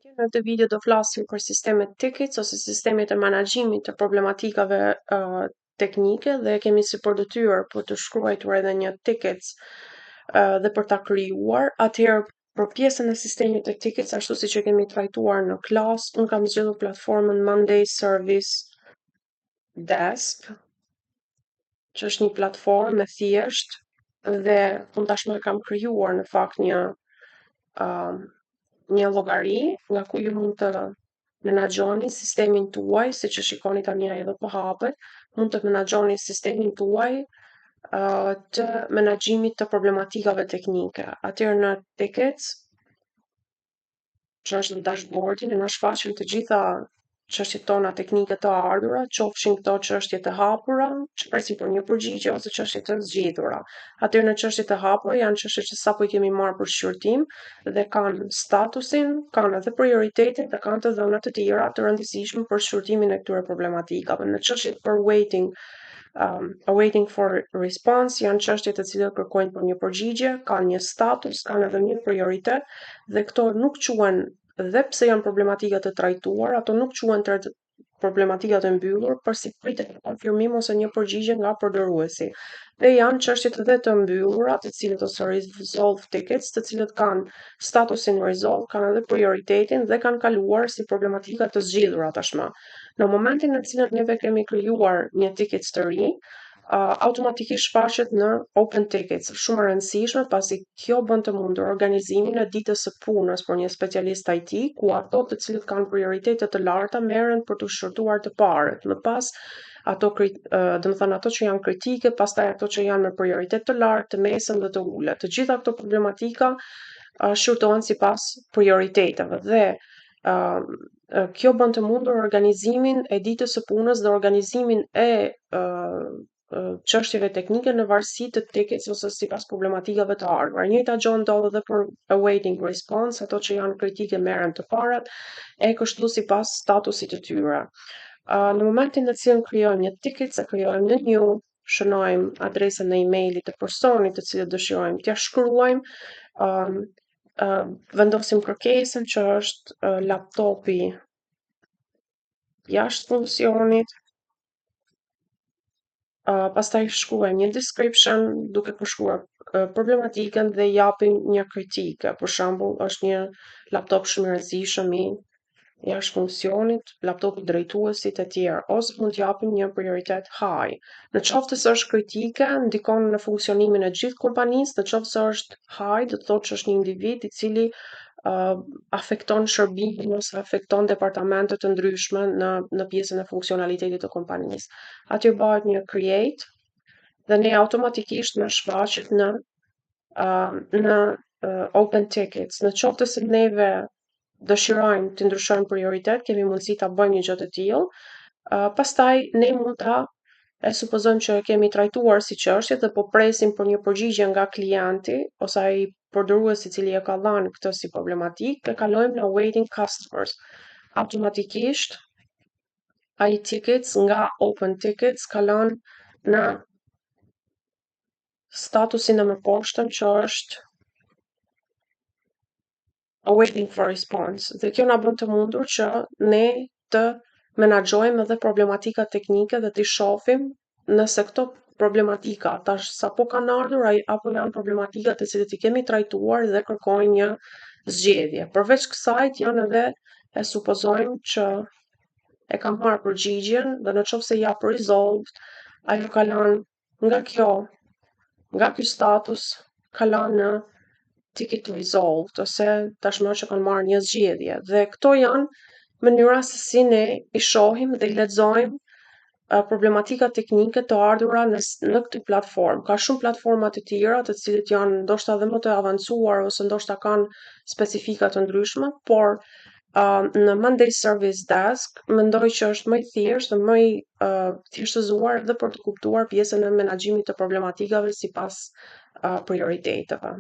Në këtë video do flasim për sistemet tickets ose sistemet e menaxhimit të problematikave teknike dhe kemi si për detyrë për të shkruar edhe një tickets dhe për ta krijuar. Atëherë për pjesën e sistemit të tickets, ashtu siç e kemi trajtuar në klas, unë kam zgjedhur platformën Monday Service Desk, që është një platformë e thjeshtë dhe unë tashmë kam krijuar në fakt një llogari nga ku ju mund të menaxhoni sistemin tuaj, siç e shikoni tani ai edhe po hapet, mund të menaxhoni sistemin tuaj të menaxhimit të problematikave teknike. Atëherë në tickets, që është në dashboardi, ne shfaqim të gjitha çështjet tona teknike të ardhura, qofshin këto çështje të hapura, që presin për një përgjigje ose çështje të zgjidhura. Atëherë në çështjet e hapura janë çështje që sapo i kemi marrë për shqyrtim dhe kanë statusin, kanë edhe prioritetin dhe kanë të dhëna të tjera të rëndësishme për shqyrtimin e këtyre problematikave. Në çështjet për waiting for response janë çështje të cilat kërkojnë për një përgjigje, kanë një status, kanë edhe një prioritet dhe këto nuk quhen, dhe pse janë problematika të trajtuar, ato nuk quhen problematikat e mbyllur, përsi pritet konfirmim ose një përgjigje nga përdoruesi. Dhe janë çështjet edhe të mbyllura, të cilët ose resolve tickets, të cilët kanë statusin resolve, kanë edhe prioritetin dhe kanë kaluar si problematika të zgjidhura tashmë. Në momentin në cilën neve kemi krijuar një tickets të ri, automatikisht shfaqet në open tickets. Shumë e rëndësishme, pasi kjo bën të mundur organizimin e ditës së punës për një specialist IT, ku ato të cilët kanë prioritete të larta merren për të shqyrtuar të parët. Më pas ato ato që janë kritike, pastaj ato që janë me prioritet të lartë, të mesëm dhe të ulët. Të gjitha këto problematika shqyrtohen sipas prioriteteve dhe kjo bën të mundur organizimin e ditës së punës dhe organizimin e çështjeve teknike në varësi të tickets ose sipas problematikave të ardhura. Njëjta gjë ndodh edhe për awaiting response, ato që janë kritike merren të parat, e kështu sipas statusit të tyre. Në momentin në cilën krijojmë një ticket, se krijojmë një new, shënojmë adresën e emailit të personit të cilët dëshirojmë t'ia shkruajmë, vendosim kërkesën që është laptopi jashtë funksionit, pastaj shkruajmë një description duke përshkruar problematikën dhe japim një kritike. Për shembull, është një laptop shumë i rëndësishëm i jashtë funksionit, laptopi drejtuesit e tjerë, ose mund t'japim një prioritet high. Në qoftë se është kritike, ndikon në funksionimin e gjithë kompanisë, në qoftë se është high, do të thotë që është një individ i cili afekton shërbimin ose afekton departamente të ndryshme në pjesën e funksionalitetit të kompanisë. Aty bëhet një create dhe ne automatikisht na shfaqet në open tickets. Në qoftë se neve dëshirojmë të ndryshojmë prioritet, kemi mundësi ta bëjmë një gjë të tillë. Pastaj ne mund ta supozojmë që e kemi trajtuar si çështje dhe po presim për një përgjigje nga klienti ose ai përdoruesi i cili e ka dhënë këtë si problematik, e kalojmë në waiting customers. Automatikisht ai tickets nga open tickets kalon në statusin e mëposhtëm që është awaiting for response. Dhe kjo na bën të mundur që ne të menaxhojmë edhe problematika teknike dhe t'i shohim nëse këto problematika tash sapo kanë ardhur apo janë problematika të cilët i kemi trajtuar dhe kërkojnë një zgjedhje. Përveç kësaj janë edhe e supozojmë që e kam marrë përgjigjen dhe në qoftë se jap resolved, ajo kalon nga ky status kalon në ticket resolved ose tashmë që kanë marrë një zgjedhje. Dhe këto janë mënyra se si ne i shohim dhe i lexojmë problematika teknike të ardhura në këtë platformë. Ka shumë platforma të tjera të cilët janë ndoshta edhe më të avancuar ose ndoshta kanë specifika të ndryshme, por në Monday Service Desk mendoj që është më i thjeshtë dhe më i thjeshtëzuar dhe për të kuptuar pjesën e menaxhimit të problematikave sipas prioriteteve.